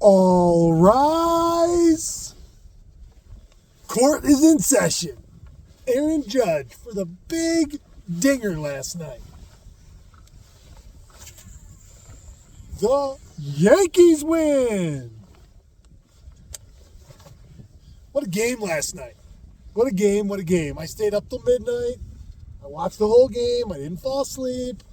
All rise. Court is in session. Aaron Judge for the big dinger last night. The Yankees win. What a game last night. What a game, what a game. I stayed up till midnight. I watched the whole game. I didn't fall asleep.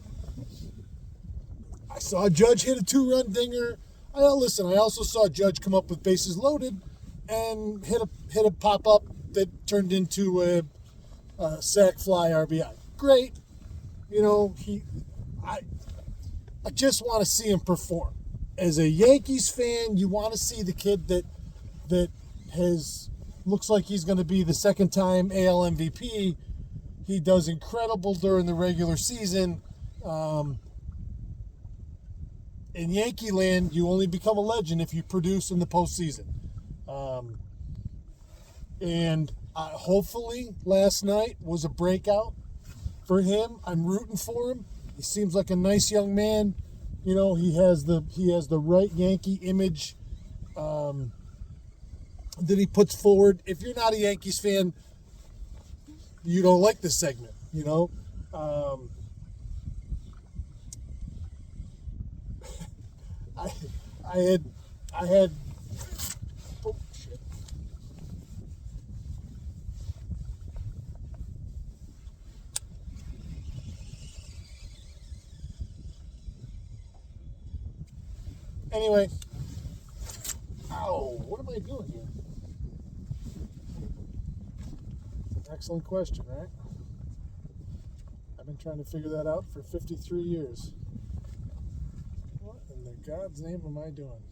I saw Judge hit a 2-run dinger. I also saw Judge come up with bases loaded and hit a pop-up that turned into a sac fly RBI. Great. You know, I just want to see him perform. As a Yankees fan, you want to see the kid that looks like he's going to be the second-time AL MVP. He does incredible during the regular season. In Yankee land, you only become a legend if you produce in the postseason. Hopefully last night was a breakout for him. I'm rooting for him. He seems like a nice young man. You know, he has the right Yankee image that he puts forward. If you're not a Yankees fan, you don't like this segment, you know. I had oh shit. Anyway, what am I doing here? Excellent question, right? I've been trying to figure that out for 53 years. What in the God's name am I doing?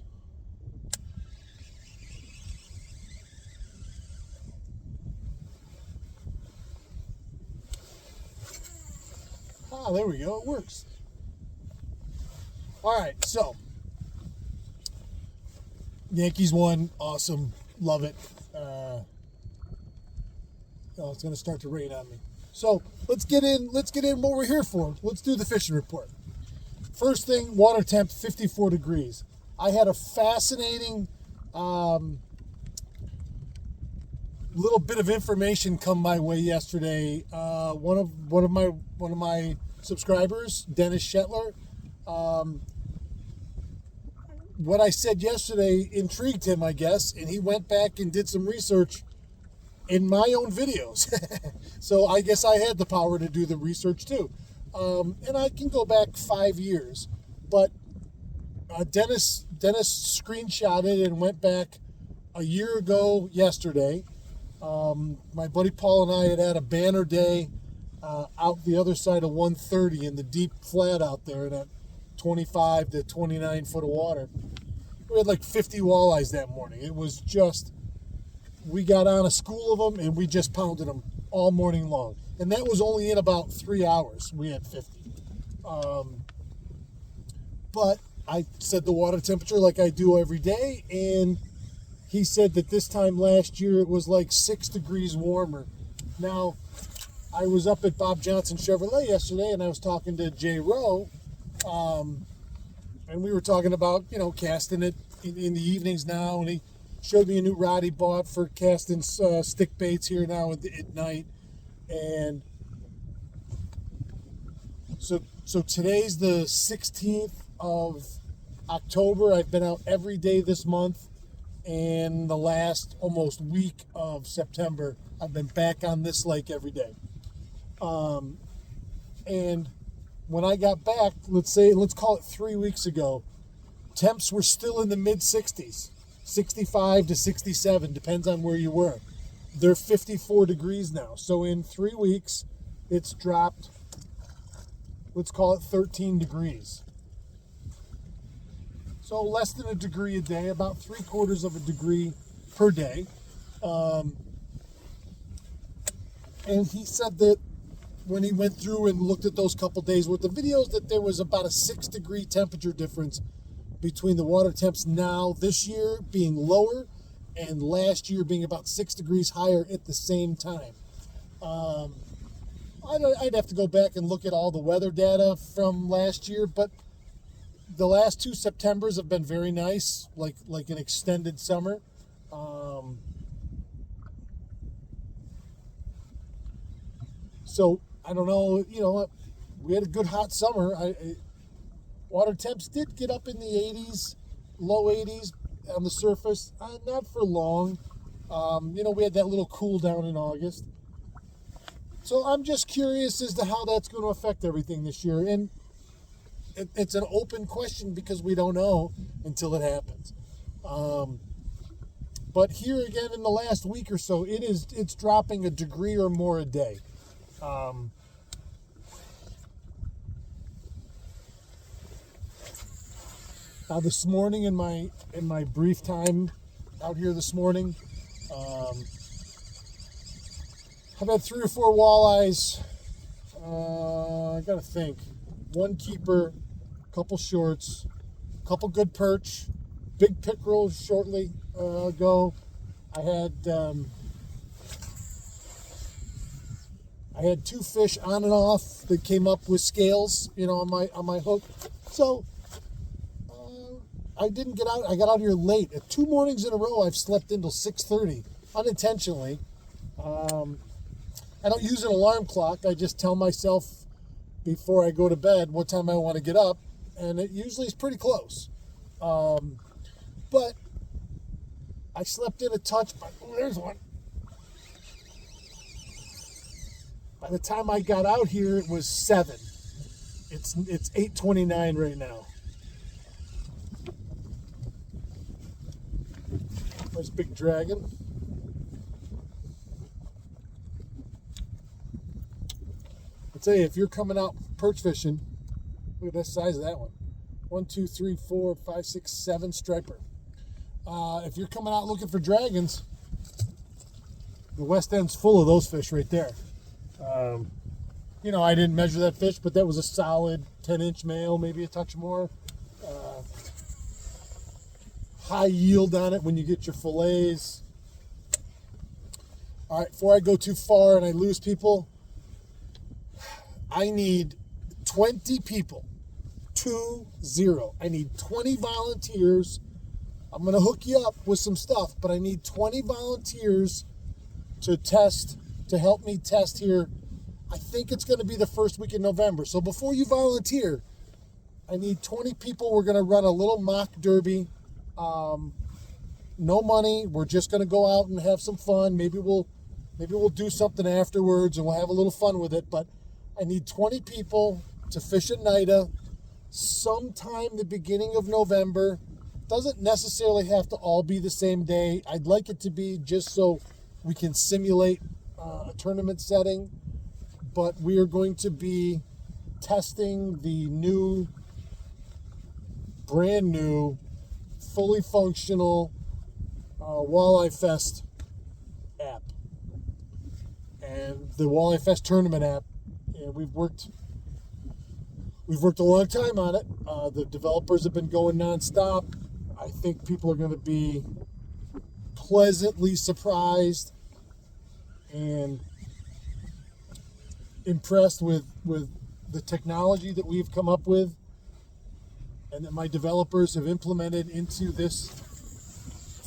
There we go. It works. All right, so Yankees won. Awesome. Love it. It's going to start to rain on me. So let's get in what we're here for. Let's do the fishing report. First thing, water temp 54 degrees. I had a fascinating little bit of information come my way yesterday. One of my subscribers, Dennis Shetler, what I said yesterday intrigued him, I guess, and he went back and did some research in my own videos. So I guess I had the power to do the research too. And I can go back 5 years, but Dennis screenshotted and went back a year ago yesterday. My buddy Paul and I had a banner day out the other side of 130 in the deep flat out there in that 25 to 29 foot of water. We had like 50 walleyes that morning. It was just, we got on a school of them and we just pounded them all morning long. And that was only in about 3 hours. We had 50. But I set the water temperature like I do every day, and he said that this time last year it was like 6 degrees warmer. Now, I was up at Bob Johnson Chevrolet yesterday, and I was talking to Jay Rowe, and we were talking about, casting it in the evenings now, and he showed me a new rod he bought for casting stick baits here now at night. And so today's the 16th of October. I've been out every day this month, and the last almost week of September, I've been back on this lake every day. And when I got back, let's call it 3 weeks ago, temps were still in the mid-60s, 65 to 67, depends on where you were. They're 54 degrees now. So in 3 weeks, it's dropped, let's call it 13 degrees. So less than a degree a day, about 3/4 of a degree per day. And he said that when he went through and looked at those couple days worth of videos, that there was about a 6 degree temperature difference between the water temps now this year being lower and last year being about 6 degrees higher at the same time. I'd have to go back and look at all the weather data from last year, but the last 2 Septembers have been very nice, like an extended summer. So I don't know, we had a good hot summer. Water temps did get up in the 80s, low 80s on the surface, not for long. We had that little cool down in August. So I'm just curious as to how that's going to affect everything this year. And it's an open question because we don't know until it happens. But here again in the last week or so, it's dropping a degree or more a day. Now this morning in my brief time out here this morning, I've had 3 or 4 walleyes. I gotta think. 1 keeper, couple shorts, couple good perch, big pickerel shortly ago. I had 2 fish on and off that came up with scales, on my hook. So I didn't get out. I got out here late. 2 mornings in a row, I've slept until 6:30 unintentionally. I don't use an alarm clock. I just tell myself before I go to bed what time I want to get up, and it usually is pretty close. But I slept in a touch. There's one. By the time I got out here, it was 7. It's 8:29 right now. Nice big dragon. I'll tell you, if you're coming out perch fishing, look at the size of that one. 1, 2, 3, 4, 5, 6, 7 striper. If you're coming out looking for dragons, the West End's full of those fish right there. I didn't measure that fish, but that was a solid 10-inch male, maybe a touch more. High yield on it when you get your fillets. All right, before I go too far and I lose people, I need 20 people. 20. I need 20 volunteers. I'm going to hook you up with some stuff, but I need 20 volunteers to help me test here. I think it's going to be the first week in November. So before you volunteer, I need 20 people. We're going to run a little mock derby. No money. We're just going to go out and have some fun. Maybe we'll do something afterwards and we'll have a little fun with it. But I need 20 people to fish at NIDA sometime the beginning of November. Doesn't necessarily have to all be the same day. I'd like it to be just so we can simulate a tournament setting. But we are going to be testing the brand new, fully functional Walleye Fest app and the Walleye Fest tournament app. And we've worked a long time on it. The developers have been going nonstop. I think people are going to be pleasantly surprised and impressed with the technology that we've come up with and that my developers have implemented into this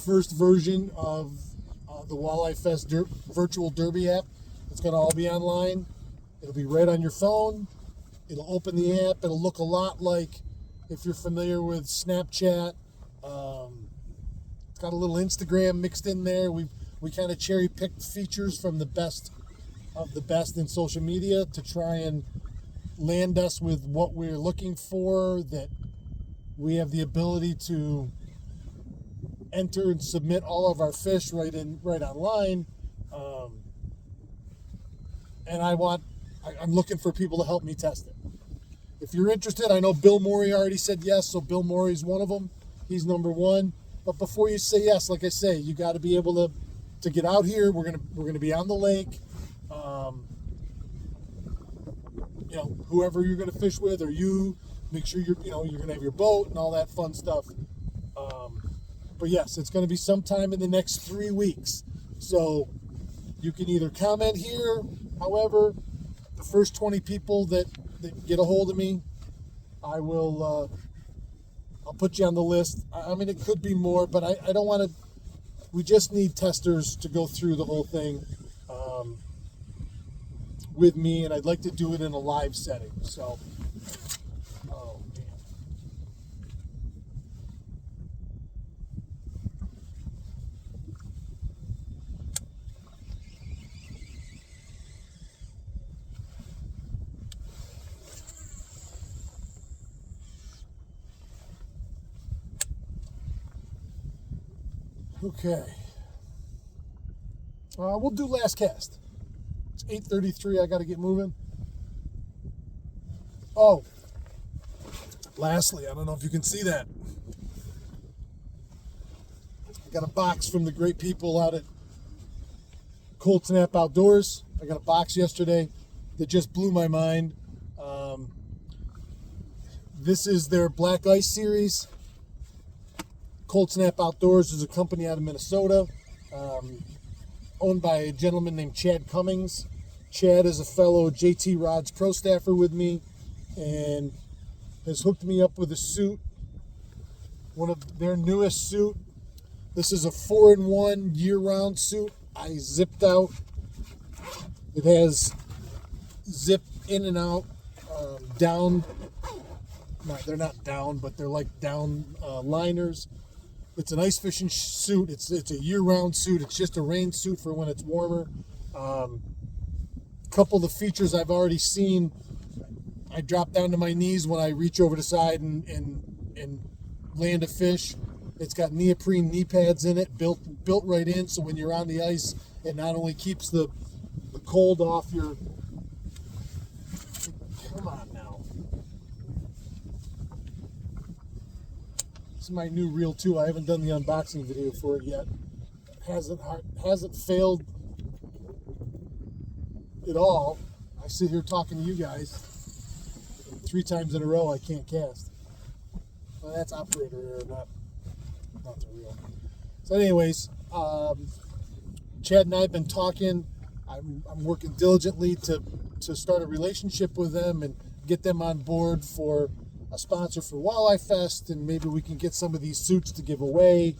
first version of the Walleye Fest virtual derby app. It's going to all be online. It'll be right on your phone. It'll open the app. It'll look a lot like, if you're familiar with Snapchat, it's got a little Instagram mixed in there. We kind of cherry picked features from the best of the best in social media to try and land us with what we're looking for, that we have the ability to enter and submit all of our fish right online. And I'm looking for people to help me test it. If you're interested, I know Bill Morey already said yes, so Bill Morey's one of them. He's number 1. But before you say yes, like I say, you got to be able to get out here. We're gonna be on the lake. Whoever you're gonna fish with, or you make sure you're gonna have your boat and all that fun stuff. But yes, it's gonna be sometime in the next 3 weeks. So you can either comment here. However, the first 20 people that get a hold of me, I will I'll put you on the list. I mean, it could be more, but I don't want to. We just need testers to go through the whole thing with me, and I'd like to do it in a live setting. So, oh man. Okay. We'll do last cast. It's 8:33. I got to get moving. Oh, lastly, I don't know if you can see that. I got a box from the great people out at Cold Snap Outdoors. I got a box yesterday that just blew my mind. This is their Black Ice series. Cold Snap Outdoors is a company out of Minnesota, owned by a gentleman named Chad Cummings. Chad is a fellow JT Rods pro staffer with me and has hooked me up with a suit, one of their newest suit. This is a 4-in-1 year-round suit. I zipped out. It has zip in and out, down. No, they're not down, but they're like down liners. It's an ice fishing suit. It's a year-round suit. It's just a rain suit for when it's warmer. Couple of the features I've already seen. I drop down to my knees when I reach over the side and land a fish. It's got neoprene knee pads in it, built right in, so when you're on the ice, it not only keeps the cold off your. Come on now. This is my new reel too. I haven't done the unboxing video for it yet. Hasn't failed at all. I sit here talking to you guys 3 times in a row. I can't cast. Well, that's operator error, not the reel. So, anyways, Chad and I have been talking. I'm working diligently to start a relationship with them and get them on board for a sponsor for Walleye Fest, and maybe we can get some of these suits to give away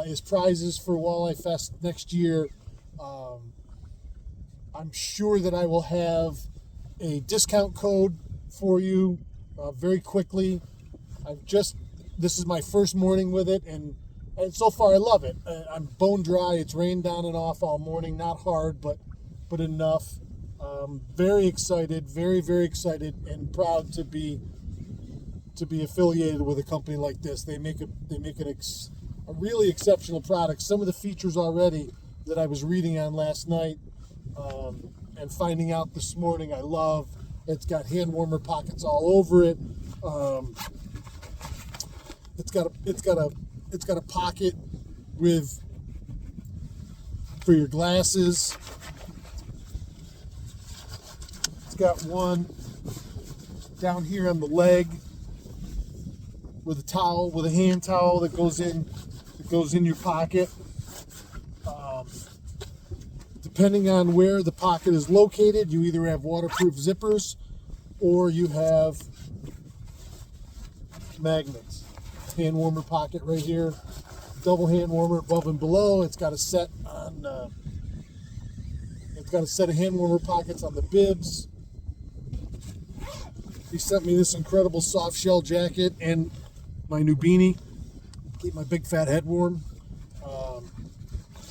as prizes for Walleye Fest next year. I'm sure that I will have a discount code for you very quickly. This is my first morning with it, and so far I love it. I'm bone dry. It's rained down and off all morning, not hard, but enough. Very excited, very, very excited, and proud to be affiliated with a company like this. They make a really exceptional product. Some of the features already that I was reading on last night and finding out this morning, I love. It's got hand warmer pockets all over it. It's got a pocket for your glasses. It's got one down here on the leg with a hand towel that goes in your pocket. Depending on where the pocket is located, you either have waterproof zippers or you have magnets. Hand warmer pocket right here, double hand warmer above and below. It's got a set of hand warmer pockets on the bibs. He sent me this incredible soft shell jacket and my new beanie. Keep my big fat head warm.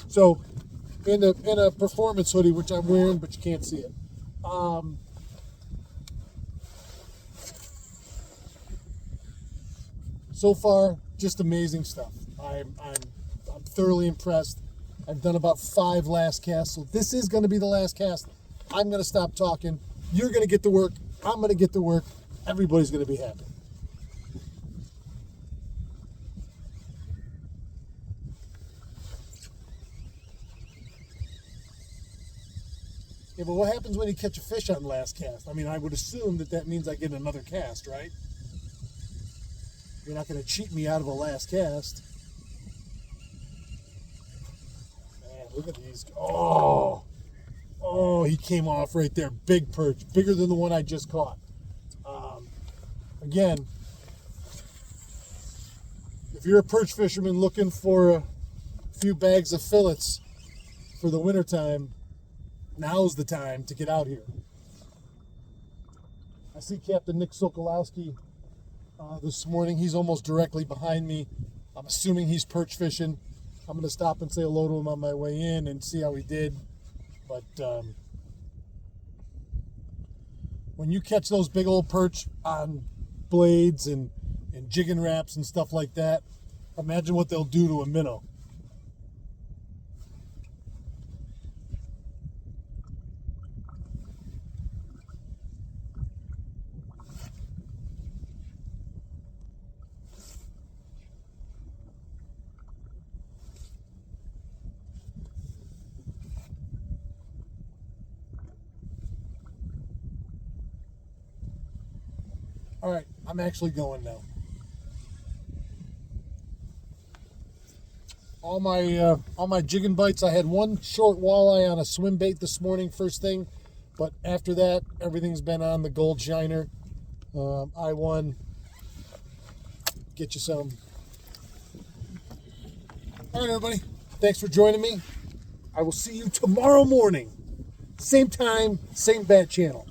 So in a performance hoodie, which I'm wearing, but you can't see it. So far, just amazing stuff. I'm thoroughly impressed. I've done about 5 last casts, so this is going to be the last cast. I'm going to stop talking. You're going to get to work. I'm going to get to work. Everybody's going to be happy. Yeah, but what happens when you catch a fish on last cast? I mean, I would assume that means I get another cast, right? You're not going to cheat me out of a last cast. Man, look at these. Oh, he came off right there. Big perch, bigger than the one I just caught. Again, if you're a perch fisherman looking for a few bags of fillets for the wintertime, now's the time to get out here. I see Captain Nick Sokolowski this morning. He's almost directly behind me. I'm assuming he's perch fishing. I'm going to stop and say hello to him on my way in and see how he did. But when you catch those big old perch on blades and jigging wraps and stuff like that, imagine what they'll do to a minnow. All right, I'm actually going now. All my jigging bites. I had one short walleye on a swim bait this morning, first thing, but after that, everything's been on the gold shiner. I won. Get you some. All right, everybody. Thanks for joining me. I will see you tomorrow morning. Same time, same bat channel.